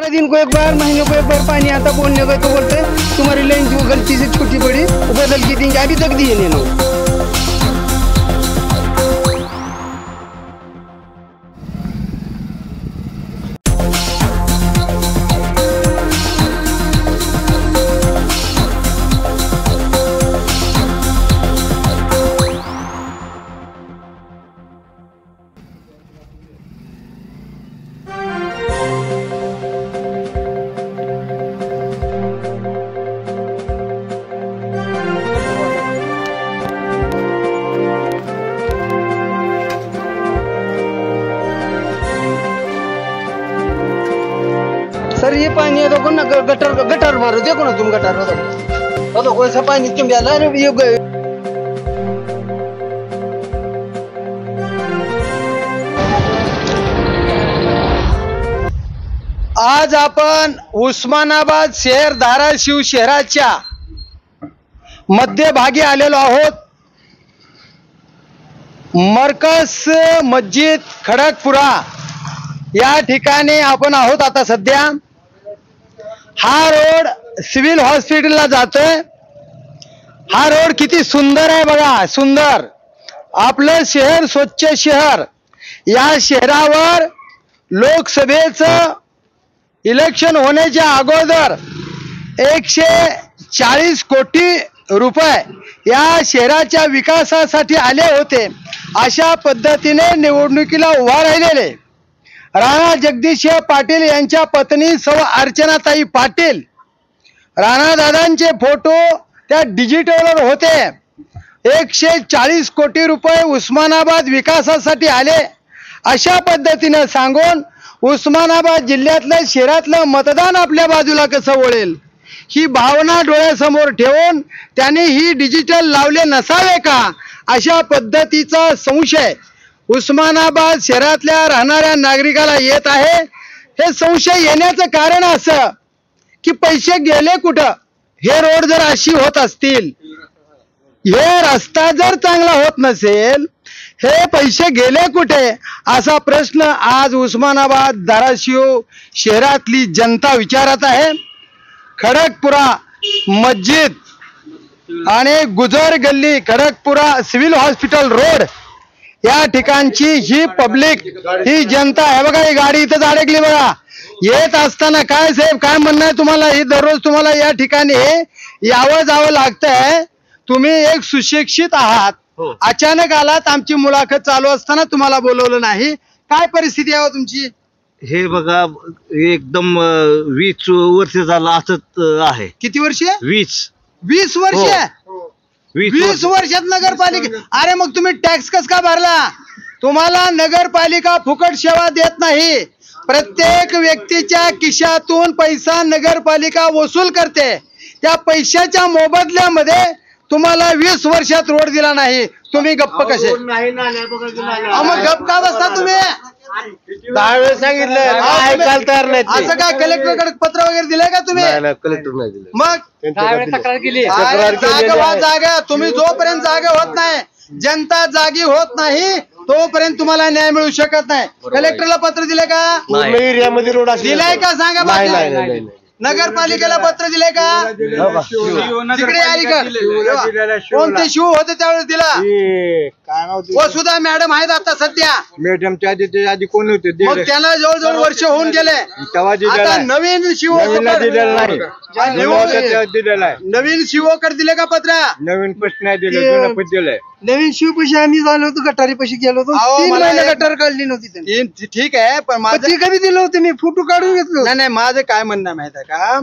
दिन को एक बार, महीने को एक बार पानी आता, बोलने को तो बोलते तुम्हारी लाइन जो गलती से छोटी बड़ी वो बदल के देंगे, अभी तक दिए नहीं लोग। सर ये पानी है देखो ना, गटर गटर मारो, देखो ना तुम गटर हो तो ऐसा पानी तुम डाला ये आज आपण उस्मानाबाद शहर धाराशिव शहराच्या मध्यभागी आलेलो आहोत। मरकज मस्जिद खडकपुरा या ठिकाणी आपण आहोत आता सध्या। हा रोड सिव्हिल हॉस्पिटलला जातोय। हा रोड किती सुंदर आहे बघा, सुंदर। आपलं शहर स्वच्छ शहर। या शहरावर लोकसभेचं इलेक्शन होण्याच्या अगोदर 140 कोटी रुपये या शहराच्या विकासासाठी आले होते। अशा पद्धतीने निवडणुकीला उभा राहिलेले राणा जगदीश पाटील यांच्या पत्नी सौ अर्चनाताई पाटील, राणा दादांचे फोटो त्या डिजिटलवर होते। 140 कोटी रुपये उस्मानाबाद विकासासाठी आले अशा पद्धतीने सांगून उस्मानाबाद जिल्ह्यातलं शहरातलं मतदान आपल्या बाजूला कसं वळेल ही भावना डोळ्यासमोर ठेवून त्यांनी ही डिजिटल लावले नसावे का अशा पद्धतीचा संशय उस्मानाबाद शहरातल्या राहणाऱ्या नागरिकाला येत आहे। हे संशय येण्याचं कारण असं की पैसे गेले कुठं? हे रोड जर अशी होत असतील, हे रस्ता जर चांगला होत नसेल, हे पैसे गेले कुठे असा प्रश्न आज उस्मानाबाद धाराशिव शहरातली जनता विचारत आहे। खडकपुरा मस्जिद आणि गुजर गल्ली खडकपुरा सिव्हिल हॉस्पिटल रोड या ठिकाणची ही पब्लिक, ही जनता आहे बघा। ही गाडी इथं अडकली बघा। येत असताना काय साहेब काय म्हणणं आहे तुम्हाला? ही दररोज तुम्हाला या ठिकाणी यावं जावं लागतंय। तुम्ही एक सुशिक्षित आहात, अचानक आलात, आमची मुलाखत चालू असताना तुम्हाला बोलवलं नाही, काय परिस्थिती आहे तुमची? हे बघा एकदम 20 वर्ष झालं असंच आहे। किती वर्ष? 20 वर्ष? 20 वर्षात नगरपालिका? अरे मग तुम्ही टॅक्स कस का भरला? तुम्हाला नगरपालिका फुकट सेवा देत नाही। प्रत्येक व्यक्तीच्या खिशातून पैसा नगरपालिका वसूल करते। त्या पैशाच्या मोबदल्यामध्ये तुम्हाला 20 वर्षात रोड दिला नाही, तुम्ही गप्प कसे? मग गप्प का बसता तुम्ही? 10 वेळेस सांगितलं, ऐकायला तयार नाही। असं काय कलेक्टरकडे पत्र वगैरे दिलंय का तुम्ही? कलेक्टर नाही दिलं। मग तक्रार केली। जागा तुम्ही जोपर्यंत जागा होत नाही, जनता जागी होत नाही तोपर्यंत तुम्हाला न्याय मिळू शकत नाही। कलेक्टरला पत्र दिले का? एरियामध्ये रोड दिलाय का सांगा? नगरपालिकेला पत्र दिले का? तिकडे आली का? कोणते शिव होते त्यावेळेस दिला? वसुधा मॅडम आहेत आता सध्या। मॅडमच्या आधी कोण होते? मग त्यांना जवळजवळ वर्ष होऊन गेले। आता नवीन शिव नवीन शिवकर दिले का पत्र? नवीन पैसे नाही दिले, नवीन शिव पैसे आम्ही झालो होतो, गटारी पैसे गेलो होतो, 3 महिने गटार काढली नव्हती। ठीक आहे, पण माझं कधी दिलं होतं? मी फोटो काढून घेतलो। नाही, माझं काय म्हणणं माहित आहे का,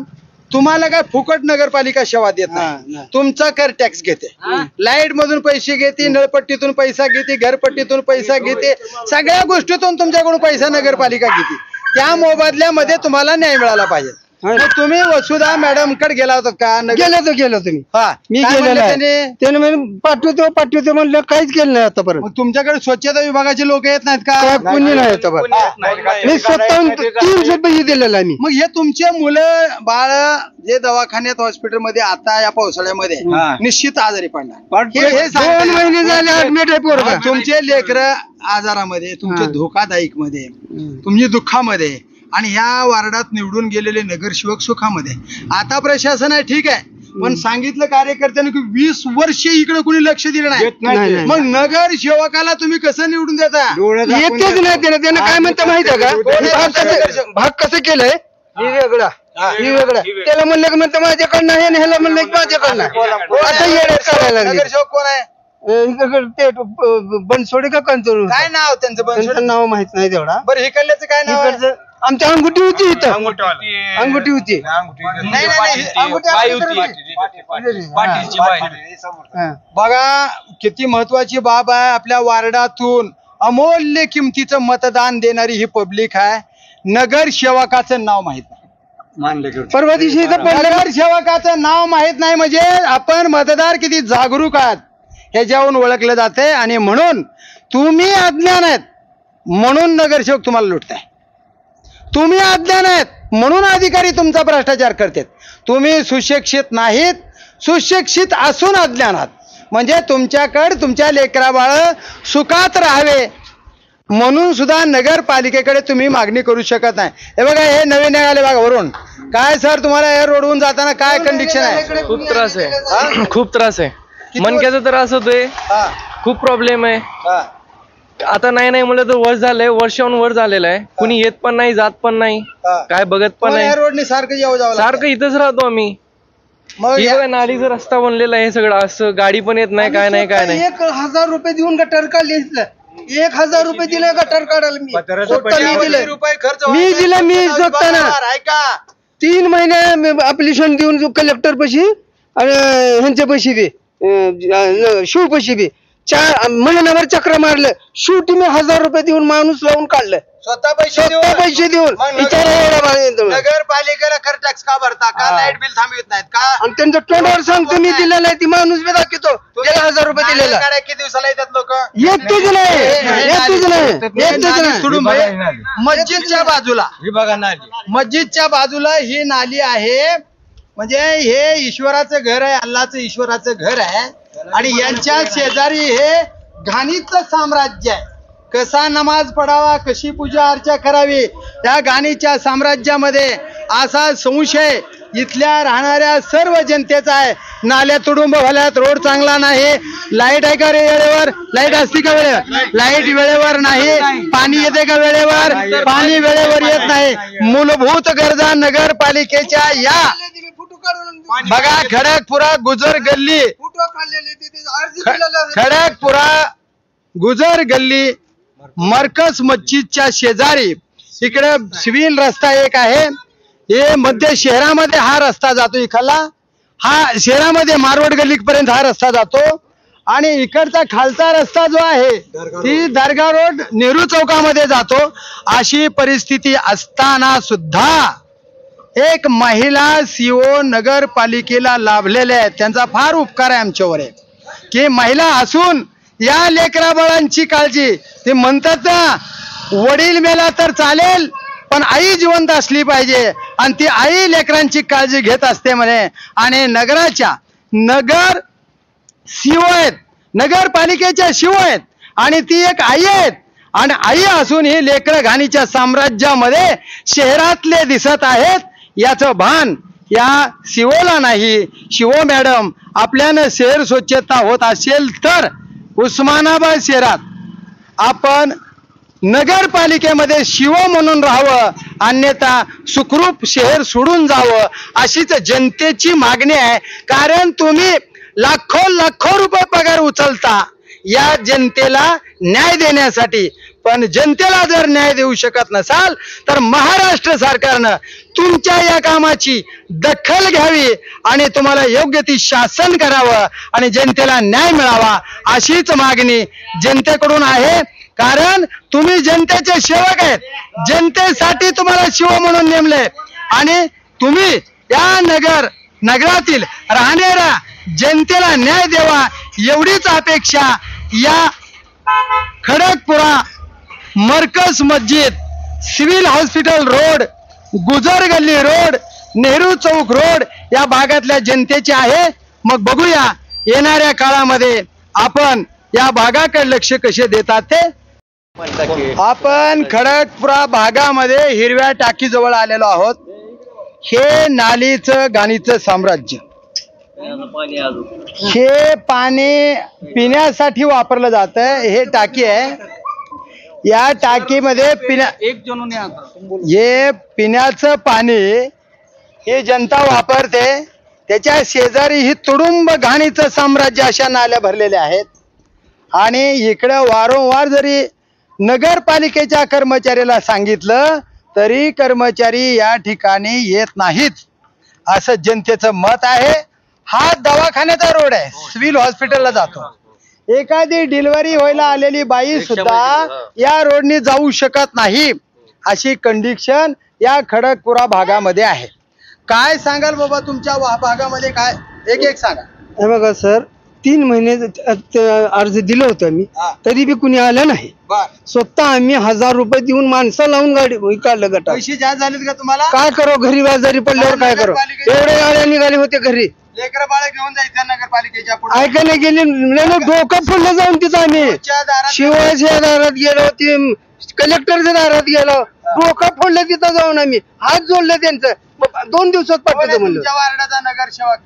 तुम्हाला काय फुकट नगरपालिका सेवा देत नाही। तुमचा कर टॅक्स घेते, लाईट मधून पैसे घेते, नळपट्टीतून पैसा घेते, घरपट्टीतून पैसा घेते, सगळ्या गोष्टीतून तुमच्याकडून पैसा नगरपालिका घेते। त्या मोबदल्यामध्ये तुम्हाला न्याय मिळाला पाहिजे। तुम्ही वसुधा मॅडम कडे गेला होता का? गेलो तुम्ही? मी गेलेलो आहे। त्याने पाठवतो म्हणलं, काहीच केलं नाही आतापर्यंत। तुमच्याकडे स्वच्छता विभागाचे लोक येत नाहीत का? कोणी नाही मी स्वतःहून 300 पैसे दिलेला आहे। मग हे तुमचे मुलं बाळ जे दवाखान्यात हॉस्पिटल मध्ये आता या पावसाळ्यामध्ये निश्चित आजारी पडणार, हे 2 महिने झाले ऍडमिट आहे पोरगा। तुमचे लेकर आजारामध्ये, तुमचे धोकादायक मध्ये, तुमच्या दुःखामध्ये आणि ह्या वार्डात निवडून गेलेले नगरसेवक सुखामध्ये. आता प्रशासन आहे ठीक आहे, पण सांगितलं कार्यकर्त्यांनी की 20 वर्ष इकडे कुणी लक्ष दिलं नाही. मग नगरसेवकाला तुम्ही कसं निवडून देता? येतेच नाही त्यानं काय म्हणतं माहिती आहे का? भाग कसं केलंय ही वेगळा ही वेगळा. त्याला म्हणलं की म्हणतं माझ्याकडनं आहे आणि ह्याला म्हणलं की माझ्याकडनं आहे. आता येड्यात काढायला लागले. नगरसेवक कोण आहे? ते बनसोडे का कंचोड काय नाव त्यांचं? त्यांचं नाव माहित नाही तेवढा. बरं इकडल्याचं काय नाव आहे? इकडचं आमची अंगुठी होती इथं. अंगुठी होती. नाही, नाही, अंगुठी हा. बघा किती महत्वाची बाब आहे. आपल्या वार्डातून अमूल्य किमतीचं मतदान देणारी ही पब्लिक आहे. नगरसेवकाचं नाव माहित नाही. परवा दिवशी इथं पडलं. नगरसेवकाचं नाव माहित नाही म्हणजे आपण मतदार किती जागरूक आहात ह्याच्यावरून ओळखलं जाते. आणि म्हणून तुम्ही अज्ञान आहेत म्हणून नगरसेवक तुम्हाला लुटताय. तुम्ही अज्ञान आहेत म्हणून अधिकारी तुमचा भ्रष्टाचार करतात. तुम्ही सुशिक्षित नाहीत, सुशिक्षित असून अज्ञान आहात. म्हणजे तुमच्याकडे तुमच्या लेकरा बाळ सुखात राहावे म्हणून सुद्धा नगरपालिकेकडे तुम्ही मागणी करू शकत नाही. हे बघा हे नवीन निघाले बघा वरून. काय सर तुम्हाला हे रोडवरून जाताना काय कंडिशन आहे? खूप त्रास आहे, खूप त्रास आहे. मणक्याचा त्रास होतोय, खूप प्रॉब्लेम आहे. आता नाही नाही म्हणलं तर वर्ष झालंय, वर्षाहून वर झालेलं आहे. कुणी येत पण नाही, जात पण नाही, काय बघत पण नाही. रोडने सारखं जावं सारखं इथंच राहतो आम्ही. मग हे बघा नालीचा रस्ता बनलेला आहे सगळं, असं गाडी पण येत नाही, काय नाही काय नाही. 1000 रुपये देऊन गटर काढले इथलं. 1000 रुपये दिले गटर काढायला मी. रुपये खर्च मी दिलं, मी जगताना. ऐका 3 महिने अप्लिकेशन देऊन कलेक्टर पैसे आणि ह्यांच्या पैसे बी शिव पैसे बी 4 महिन्यावर चक्र मारलं. शेवटी मी 1000 रुपये देऊन माणूस लावून काढलं. स्वतः पैसे देऊन विचारा एवढा. नगरपालिकेला कर टॅक्स का भरता? का लाईट बिल थांबवित नाहीत का? आणि त्यांचं तोंडावर सांगतो मी दिलेलं आहे. ती माणूस बी दाखवतो त्याला 1000 रुपये दिलेला. किती दिवसाला येतात लोक? येतच नाही. मस्जिदच्या बाजूला मस्जिदच्या बाजूला ही नाली आहे. म्हणजे हे ईश्वराचं घर आहे, अल्लाचं ईश्वराचं घर आहे. आणि यांच्या शेजारी हे घाणीचं साम्राज्य आहे. कसा नमाज पडावा, कशी पूजा अर्चा करावी, त्या घाणीच्या साम्राज्यामध्ये असा संशय इथल्या राहणाऱ्या सर्व जनतेचा आहे. नाल्या तुडुंब झाल्यात, रोड चांगला नाही, लाईट आहे का रे वेळेवर? लाईट असते का वेळेवर? लाईट वेळेवर नाही. पाणी येते का वेळेवर? पाणी वेळेवर येत नाही. मूलभूत गरजा नगरपालिकेच्या या बघा खडकपुरा गुजर गल्ली, खडकपुरा गुजर गल्ली मरकज मस्जिदच्या शेजारी इकडे सिव्हिल रस्ता एक आहे. हे मध्य शहरामध्ये हा रस्ता जातो. इकडला हा शहरामध्ये मारवड गल्ली पर्यंत हा रस्ता जातो. आणि इकडचा खालचा रस्ता जो आहे ती दर्गा रोड नेहरू चौकामध्ये जातो. अशी परिस्थिती असताना सुद्धा एक महिला सीओ नगरपालिकेला लाभलेले आहेत. त्यांचा फार उपकार आहे आमच्यावर आहे की महिला असून या लेकरा बाळांची काळजी. ते म्हणतात ना वडील मेला तर चालेल पण आई जिवंत असली पाहिजे. आणि ती आई लेकरांची काळजी घेत असते म्हणे. आणि नगराच्या नगर शिव आहेत, नगरपालिकेच्या शिव आहेत आणि ती एक आई आहेत. आणि आई असून ही लेकरं घाणीच्या साम्राज्यामध्ये शहरातले दिसत आहेत याचं भान या शिवोला नाही. शिवो मॅडम आपल्यानं शहर स्वच्छता होत असेल तर उस्मानाबाद शहरात आपण नगरपालिकेमध्ये शिव म्हणून राहावं, अन्यथा सुखरूप शहर सोडून जावं अशीच जनतेची मागणी आहे. कारण तुम्ही लाखो रुपये पगार उचलता या जनतेला न्याय देण्यासाठी. पण जनतेला जर न्याय देऊ शकत नसाल तर महाराष्ट्र सरकारनं तुमच्या या कामाची दखल घ्यावी आणि तुम्हाला योग्य ती शासन करावं आणि जनतेला न्याय मिळावा अशीच मागणी जनतेकडून आहे. कारण तुम्ही जनतेचे सेवक आहेत, जनतेसाठी तुम्हाला शिव म्हणून नेमले आणि तुम्ही या नगरातील राहणाऱ्या जनतेला न्याय द्यावा एवढीच अपेक्षा या खडकपुरा मरकज मस्जिद, सिव्हिल हॉस्पिटल रोड, गुजर गल्ली रोड, नेहरू चौक रोड या भागातल्या जनतेची आहे. मग बघूया येणाऱ्या काळामध्ये आपण या भागाकडे लक्ष कसे देतात ते. आपण खडकपुरा भागामध्ये हिरव्या टाकीजवळ आलेलो आहोत. हे नालीचं गाणीचं साम्राज्य. हे पाणी पिण्यासाठी वापरलं जातं. हे टाकी आहे. या टाकीमध्ये हे पिण्याचं पाणी हे जनता वापरते. त्याच्या शेजारी ही तुडुंब घाणीचं साम्राज्य अशा नाल्या भरलेल्या आहेत. आणि इकडं वारंवार जरी नगरपालिकेच्या कर्मचाऱ्याला सांगितलं तरी कर्मचारी या ठिकाणी येत नाहीत, असं जनतेचं मत आहे. हा दवाखान्याचा रोड आहे, सिव्हिल हॉस्पिटलला जातो. एखादी डिलिव्हरी व्हायला आलेली बाई सुद्धा या रोडनी जाऊ शकत नाही, अशी कंडिशन या खडकपुरा भागामध्ये आहे. काय सांगाल बाबा तुमच्या भागामध्ये काय? एक सांगा. हे बघा सर, 3 महिने अर्ज दिलं होतं आम्ही, तरी बी कुणी आलं नाही. स्वतः आम्ही 1000 रुपये देऊन माणसं लावून गाडी काढलं गटार. पैसे जास्त झालेत का तुम्हाला? काय करो, घरी बाजारी पडल्यावर काय करो. एवढे गाड्या निघाले होते घरी. लेकर बाळ घेऊन जायचं नगरपालिकेच्या पुढे. ऐकायला गेली डोकं फुललं जाऊन तिथं आम्ही शिवाजीच्या दारात गेलो, ती कलेक्टरच्या दारात गेलो, डोकं फोडलं तिथं जाऊन आम्ही. हात जोडले त्यांचं. 2 दिवसात पाठवतो म्हणलं. वार्डाचा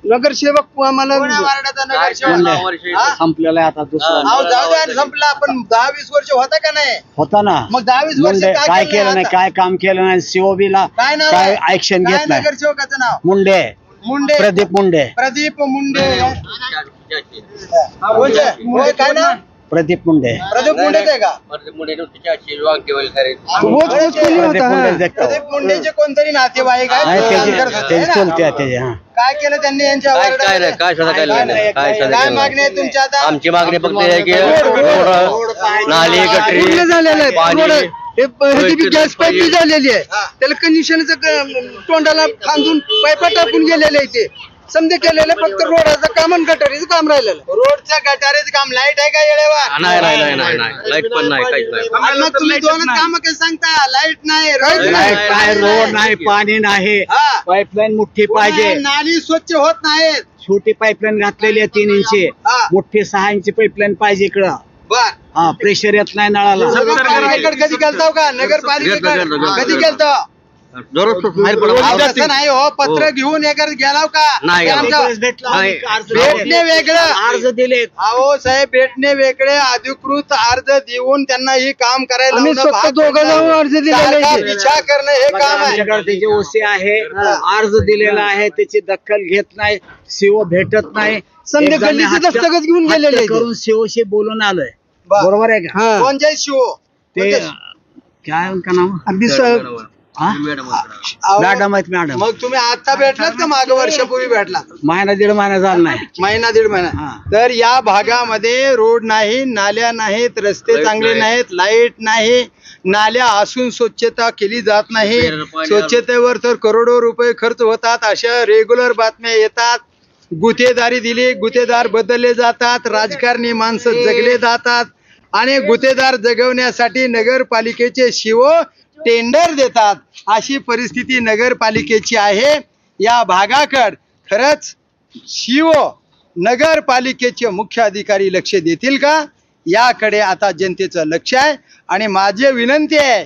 नगरसेवक आम्हाला वार्डाचा नगरसेवक संपलेला आता जाऊ द्या, संपला. आपण 10-20 वर्ष होता का नाही? होता ना. मग 10-20 वर्ष काय केलं नाही, काय काम केलं नाही. सीओबीला काय नाव काय ऍक्शन घेत नाही. नगरसेवकाचं नाव मुंडे, मुंडे, प्रदीप मुंडे. प्रदीप मुंडे. काय नाव? प्रदीप मुंडे. प्रदीप मुंडेच आहे का? प्रदीप मुंडेचे कोणतरी नातेवाईक काय केलं त्यांनी यांच्या काय मागणी आहे तुमच्या? आता आमची मागणी फक्त आहे की नाली गटरी झालेलं आहे. गॅस पाईप झालेली आहे, त्याला कंडिशनचं तोंडाला खांदून पाईपा टाकून गेलेले आहे. ते समजे केलेलं फक्त रोडाचं काम आणि गटारीचं काम राहिलेलं. रोडचं गटारीचं काम. लाईट आहे का येळेवर? नाही, लाईट पण नाही, काहीच नाही. मग तुम्ही दोनच काम काय सांगता? लाईट नाही, रोड नाही, पाणी नाही, पाईपलाईन मोठी पाहिजे. नाली स्वच्छ होत नाहीत. छोटी पाईपलाईन घातलेली आहे 3 इंची, मोठी 6 इंची पाईपलाईन पाहिजे इकडं. बर, प्रेशर येत नाही नळाला. नगरपालिकेकडे कधी गेलताव का? नगरपालिकेकडे कधी गेलतो? तसं नाही हो. पत्र घेऊन गेलाव का? भेटणे वेगळं, अर्ज दिले. अहो साहेब, भेटणे वेगळे, अधिकृत अर्ज देऊन त्यांना हे काम करायला दोघं जाऊन अर्ज दिले. विचार करणं हे काम आहे. त्याचे ओसी आहे, अर्ज दिलेला आहे, त्याची दखल घेत नाही. सीओ भेटत नाही. समजे गल्लीची दस्तखत घेऊन गेलेले करून सीओशी बोलून आलोय. बरोबर आहे का? कोणत्या शिव ते काय का नाव? मॅडम आहेत मॅडम. मग तुम्ही आता भेटलात का? माग वर्षापूर्वी भेटलात? 1.5 महिना झाला नाही. 1.5 महिना. तर या भागामध्ये रोड नाही, नाल्या नाहीत, रस्ते चांगले नाहीत, लाईट नाही, नाल्या असून स्वच्छता केली जात नाही. स्वच्छतेवर तर करोडो रुपये खर्च होतात. अशा रेग्युलर बातम्या येतात. गुत्तेदारी दिली, गुत्तेदार बदलले जातात, राजकारणी माणसं जगले जातात आणि गुत्तेदार जगवण्यासाठी नगरपालिकेचे शिव टेंडर देतात. अशी परिस्थिती नगरपालिकेची आहे. या भागाकड खरंच शिव नगरपालिकेचे मुख्य अधिकारी लक्ष देतील का? याकडे आता जनतेचं लक्ष आहे. आणि माझी विनंती आहे,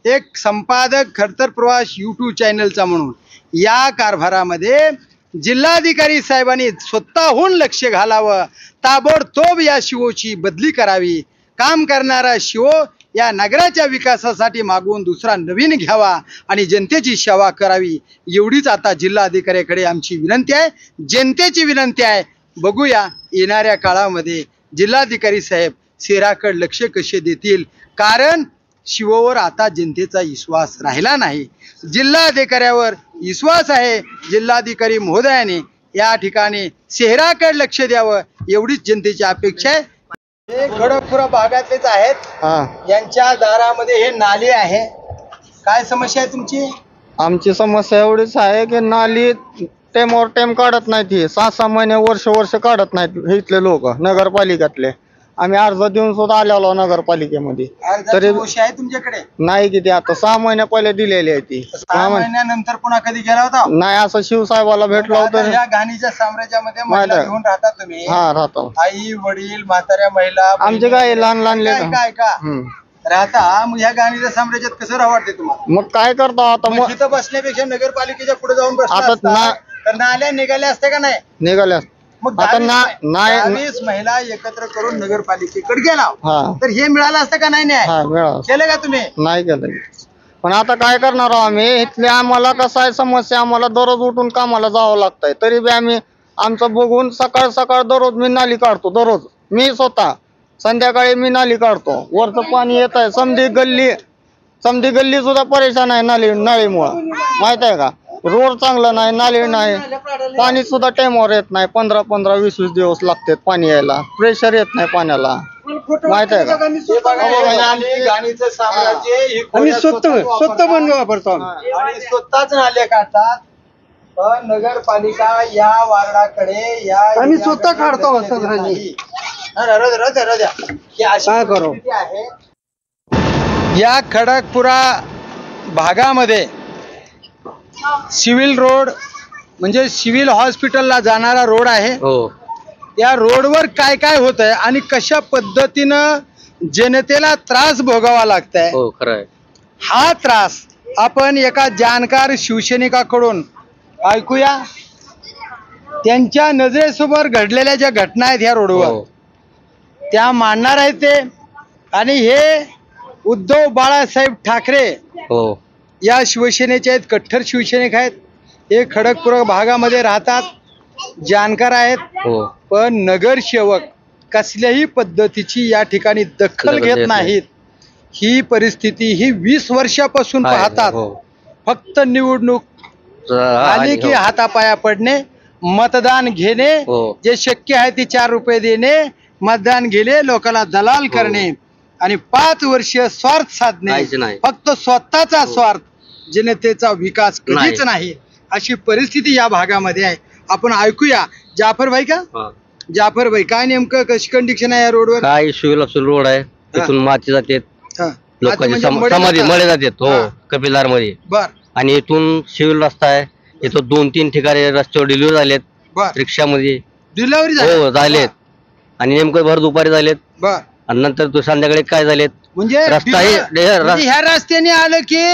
एक संपादक खडतर प्रवास YouTube चॅनलचा म्हणून या कारभारामध्ये जिल्हाधिकारी साहेबांनी स्वतःहून लक्ष घालावं. ताबडतोब या शिवची बदली करावी. काम करणारा शिव या नगराच्या विकासासाठी मागून दुसरा नवीन घ्यावा आणि जनतेची सेवा करावी. एवढीच आता जिल्हाधिकाऱ्याकडे आमची विनंती आहे, जनतेची विनंती आहे. बघूया येणाऱ्या काळामध्ये जिल्हाधिकारी साहेब शहराकडे लक्ष कसे देतील. कारण शिववर आता जनतेचा विश्वास राहिला नाही. जिल्हाधिकाऱ्यावर विश्वास आहे. जिल्हाधिकारी महोदयाने या ठिकाणी शहराकडे लक्ष द्यावं, एवढीच जनतेची अपेक्षा आहे. हे खडकपुरा भागातलेच आहेत. यांच्या दारामध्ये हे नाली आहे. काय समस्या आहे तुमची? आमची समस्या एवढीच आहे की नाली टेमवर टेम काढत नाहीत. ही 6-6 महिने वर्ष काढत नाहीत इथले लोक नगरपालिकेतले. आम्ही अर्ज देऊन सुद्धा आलेलो नगरपालिकेमध्ये, तरी आहे तुमच्याकडे नाही. किती आता 6 महिने पहिले दिलेली आहे ती. 6 महिन्यानंतर पुन्हा कधी गेला होता? नाही, असं शिवसाहेबाला भेटलो होतो. या घाणीच्या साम्राज्यामध्ये महिला घेऊन राहता तुम्ही? हा, राहतो. आई वडील म्हाताऱ्या महिला आमचे काय लहान काय का राहता मग ह्या गाणीच्या साम्राज्यात कसं राहा वाटते तुम्हाला? मग काय करता आता मग तिथं बसण्यापेक्षा नगरपालिकेच्या पुढे जाऊन आता बसला तर नाल्या निघाल्या असत्या का नाही? निघाल्या मग आता 22 महिला एकत्र करून नगरपालिकेकडे गेला हा तर हे मिळालं असतं का नाही? न्याय हा मिळाला केलं का तुम्ही? नाही केलं. पण आता काय करणार आहोत आम्ही इथले आम्हाला कसं आहे समस्या आम्हाला दररोज उठून कामाला जावं लागतंय तरी बी आम्ही आमचं बघून सकाळ सकाळ दररोज मी नाली काढतो दररोज मी स्वतः संध्याकाळी मी नाली काढतो वरचं पाणी येत आहे समधी गल्ली सुद्धा परेशान आहे नालीमुळं माहित आहे का रोड चांगला नाही नाली नाही पाणी सुद्धा टाइमवर येत नाही 15-20 दिवस लागतात पाणी यायला प्रेशर येत नाही पाण्याला माहित आहे का गाणीचं साम्राज्य हे आम्ही स्वतः बनवून वापरतो आम्ही. आणि स्वतःच नाले काढतात पण नगरपालिका या वार्डाकडे या आम्ही स्वतः काढतो सगळ्यांनी. काय करू? आहे या खडकपुरा भागामध्ये सिव्हिल रोड म्हणजे सिव्हिल हॉस्पिटलला जाणारा रोड आहे. हो या रोडवर काय काय होत आहे आणि कशा पद्धतीनं जनतेला त्रास भोगावा लागतंय हो खरं आहे. हा त्रास आपण एका जाणकार शिवसैनिकाकडून ऐकूया. त्यांच्या नजरेसमोर घडलेल्या ज्या घटना आहेत ह्या रोडवर हो त्या मांडणार आहेत ते. आणि हे उद्धव बाळासाहेब ठाकरे हो या शिवसेनेचे आहेत, कट्टर शिवसैनिक आहेत. हे खडकपुरा भागामध्ये राहतात, जाणकार आहेत. हो पण नगरसेवक कसल्याही पद्धतीची या ठिकाणी दखल घेत नाहीत. ही परिस्थिती ही 20 वर्षापासून आहे, पाहतात. हो. फक्त निवडणूक आली की हातापाया पडणे, मतदान घेणे, हो. जे शक्य आहे ते 4 रुपये देणे, मतदान घेणे, लोकांना दलाल करणे आणि 5 वर्ष स्वार्थ साधणे. काहीच नाही. फक्त स्वतःचा स्वार्थ, जनतेचा विकास कधीच नाही. नाही. अशी परिस्थिती या भागामध्ये आहे. आपण ऐकूया. जाफर भाई का? हा. जाफर भाई, काय नेमकं कशी कंडिशन आहे या रोडवर? काय सिव्हिल रोड आहे तिथून माती जाते हा. लोकांची म्हणजे मडे समाधी जातात. मळे जातात हो हा. कपिलदार मध्ये बर आणि इथून सिव्हिल रस्ता आहे इथं 2-3 ठिकाणी रस्त्यावर डिलिव्हरी झालेत बर रिक्षामध्ये डिलिव्हरी हो झालेत आणि नेमकं भर दुपारी झालेत बर आणि नंतर तो संध्याकाळी काय झालेत म्हणजे रस्ता हे- म्हणजे ह्या रस्त्याने आलं की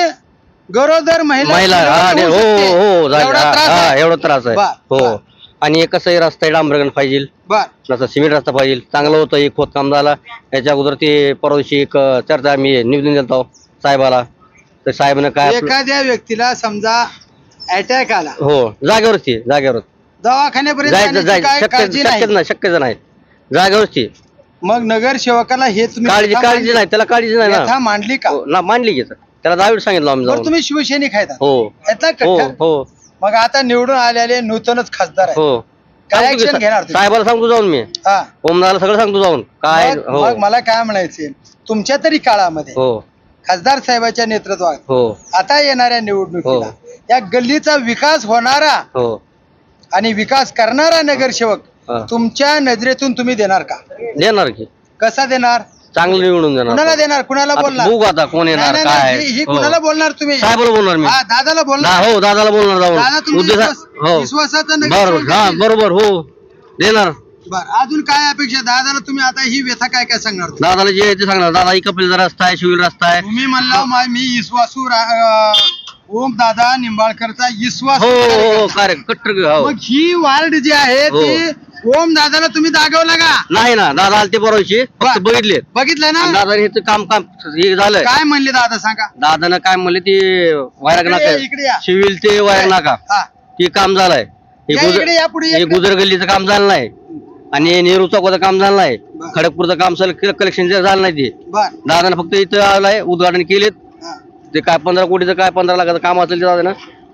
गरोदर महिला महिला delivery हो होऊ शकते. हो झाले एवढा त्रास हा आहे? एवढा त्रास आहे बर, हो बर. आणि कसंही रस्ता डांबरगण पाहिजे बर जसं सिमेंट रस्ता पाहिजे चांगलं होतं एक खोदकाम झाला याच्या अगोदर ते परवा दिवशी एक चर्चा आम्ही निवेदन दिलं साहेबाला तर साहेबानं काय आपलं- एखाद्या व्यक्तीला समजा अटॅक आला, हो जागेवर दवाखान्यापर्यंत जायचं जाण्याची काय काळजी नाही, शक्यच नाही जागेवरची मग नगरसेवकाला हे तुम्ही काळजी नाही त्याला काळजी नाही व्यथा ना मांडली का? हो, ना मांडली की त्याला दहावीत सांगितलं आम्ही बरं, जाऊन तुम्ही शिवसैनिक आहेत हो आहेत ना हो कट्टर? हो मग आता निवडून आलेले नूतनच खासदार आहे, हो काय सांगतो की ऍक्शन घेणार तुम्ही? साहेबाला सांगतो जाऊन मी हा. ओमदाला सगळं सांगतो जाऊन काय मग हो मग मला काय म्हणायचे, तुमच्या तरी काळामध्ये हो खासदार साहेबांच्या नेतृत्वात हो आता येणाऱ्या निवडणुकीला या गल्लीचा विकास होणारा हो आणि विकास करणारा नगरसेवक हा. तुमच्या नजरेतून तुम्ही देणार का? देणार की कसा देणार? चांगलं निवडून कुणाला देणार देणार? कुणाला आता बोलणार? बघू आता कोण येणार नाही, नाही, काय नाही, ही हो. कुणाला बोलणार तुम्ही? साहेबाला बोलणार मी हा, दादाला बोलणार. हो दादाला बोलणार दादा जाऊन तुमच्या उद्देश हो विश्वासाचा बरोबर नगरसेवक हा आहे. बरोबर हो देणार बरं, अजून काय अपेक्षा? दादाला तुम्ही आता ही व्यथा काय काय सांगणार तुम्ही? दादाला जे आहे ते सांगणार दादा ही कपिलचा रस्ता आहे शिवील रस्ता आहे तुम्ही म्हणला मी विश्वासू ओम दादा निंबाळकरचा विश्वास हो हो हो कार्य कट्टर हो मग ही वार्ड जी आहे हो. ती ओम दादाला तुम्ही दागवला का? नाही ना दादा आलते परवाशी फक्त बर. बघितले बघितलं ना? दादा हे काम हे झालं काय म्हणले दादा सांगा? दादानं काय म्हणले ते वायरक इकडे या, नाका इकडे या. सिव्हिल ते वायरक नाका हा. ते काम झालंय हे या इकडे या, पुढे या हे इकडे. गुजर गल्लीचं काम झालं नाही आणि नेहरू चौकाचं काम झालं नाही बर. खडकपूरचं काम कलेक्शन झालं नाही ते बर दादानं फक्त इथं आलाय उद्घाटन केलेत हा. ते काय 15 कोटीचं काय 15 लाखाचं काम असेल ते दादानं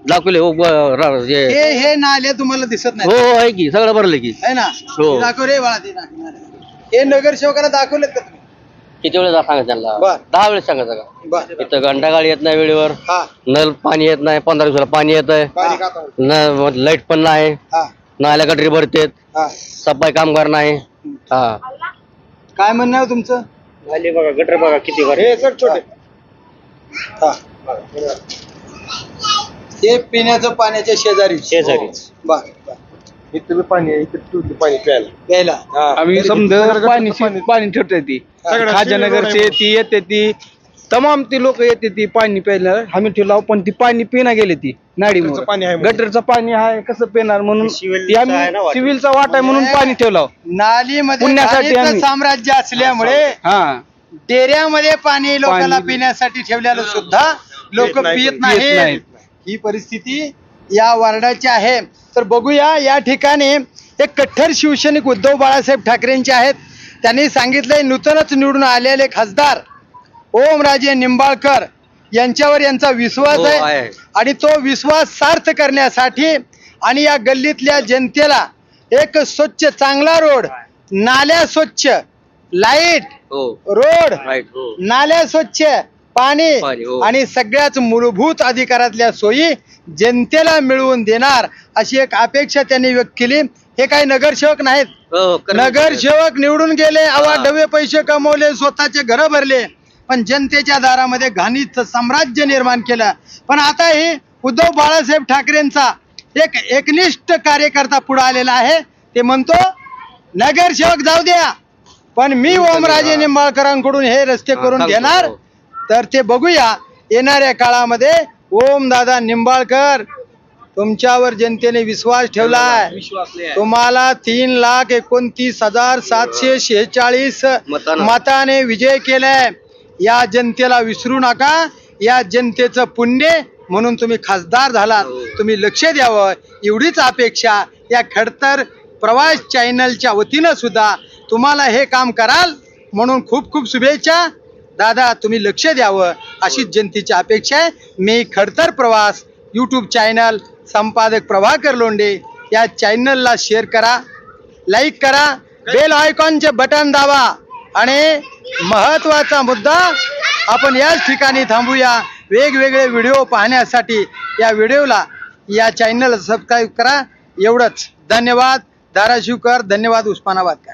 दाखवले हो हे नाले तुम्हाला दिसत नाही हो आहे की सगळं भरलं की है ना? हो. ते दाखव रे बाळा, ते दाखव. हे नगरसेवकाला दाखवलेत का तुम्ही? किती वेळेस सांगा त्यांना बर. 10 वेळेस सांगायचं का बर इथं घंटागाडी येत नाही वेळेवर हा नल पाणी येत नाही 15 दिवसाला पाणी येत आहे पाणी का? लाईट पण नाही हा नाल्या गटरी भरतेत हा. सफाई कामगार नाही हा काय म्हणणं आहे तुमचं? बघा गटर बघा किती हे सर छोटे हा. हे पिण्याचं पाण्याच्या शेजारी शेजारी. बर बर. इथं पाणी आहे, इथं ठेवते पाणी प्यायला. प्यायला आम्ही समजा पाणी ठेवते ती खाजानगरचे ती येते ती तमाम ती लोक येते ती पाणी प्यायला आम्ही ठेवला, पण ती पाणी पिना गेले ती नाडी पाणी आहे म्हणजे. गटरचं पाणी आहे कसं पिणार म्हणून ती आम्ही सिव्हिलचा वाटा आहे म्हणून पाणी ठेवलं. नालीमध्ये पुण्यासाठी पाण्याचं आम्ही- साम्राज्य असल्यामुळे हा डेऱ्यामध्ये पाणी लोकांना पाणी- पिण्यासाठी ठेवलेलं सुद्धा लोक पित नाहीत. पित नाहीत. ही परिस्थिती या वार्डाची आहे. तर बघूया या ठिकाणी एक कट्टर शिवसैनिक उद्धव बाळासाहेब ठाकरेंचे आहेत. त्यांनी सांगितलंय नूतनच निवडून आलेले खासदार ओमराजे निंबाळकर यांच्यावर यांचा विश्वास आहे आणि तो विश्वास सार्थ करण्यासाठी आणि या गल्लीतल्या जनतेला एक स्वच्छ चांगला रोड, नाल्या स्वच्छ, लाईट, रोड, नाल्या स्वच्छ, पाणी आणि सगळ्याच मूलभूत अधिकारातल्या सोयी जनतेला मिळवून देणार अशी एक अपेक्षा त्यांनी व्यक्त केली. हे काही नगरसेवक नाहीत, नगरसेवक निवडून गेले, अवाढव्य पैसे कमवले, स्वतःचे घर भरले, पण जनतेच्या दारामध्ये घाणीचं साम्राज्य निर्माण केलं. पण आता ही उद्धव बाळासाहेब ठाकरेंचा एक एकनिष्ठ कार्यकर्ता पुढे आलेला आहे. ते म्हणतो नगरसेवक जाऊ द्या, पण मी ओमराजे निंबाळकरांकडून हे रस्ते करून घेणार. तर ते बघूया येणाऱ्या काळामध्ये. ओमदादा निंबाळकर, तुमच्यावर जनतेने विश्वास ठेवलाय. तुम्हाला 3,29,746 मताने विजय केलाय. या जनतेला विसरू नका. या जनतेचं पुण्य म्हणून तुम्ही खासदार झालात. तुम्ही लक्ष द्यावं एवढीच अपेक्षा या खडतर प्रवास चॅनलच्या वतीनं सुद्धा तुम्हाला हे काम कराल म्हणून खूप खूप शुभेच्छा. दादा तुम्ही लक्ष द्यावं अशीच जनतेची अपेक्षा आहे. मी खडतर प्रवास यूट्यूब चॅनल संपादक प्रभाकर लोंढे या चॅनलला शेअर करा, लाईक करा, बेल आयकॉनचे बटन दाबा आणि महत्त्वाचा मुद्दा आपण याच ठिकाणी थांबूया. वेगवेगळे व्हिडिओ पाहण्यासाठी या व्हिडिओला या चॅनलला सबस्क्राईब करा. एवढंच. धन्यवाद धाराशिवकर, धन्यवाद उस्मानाबादकर.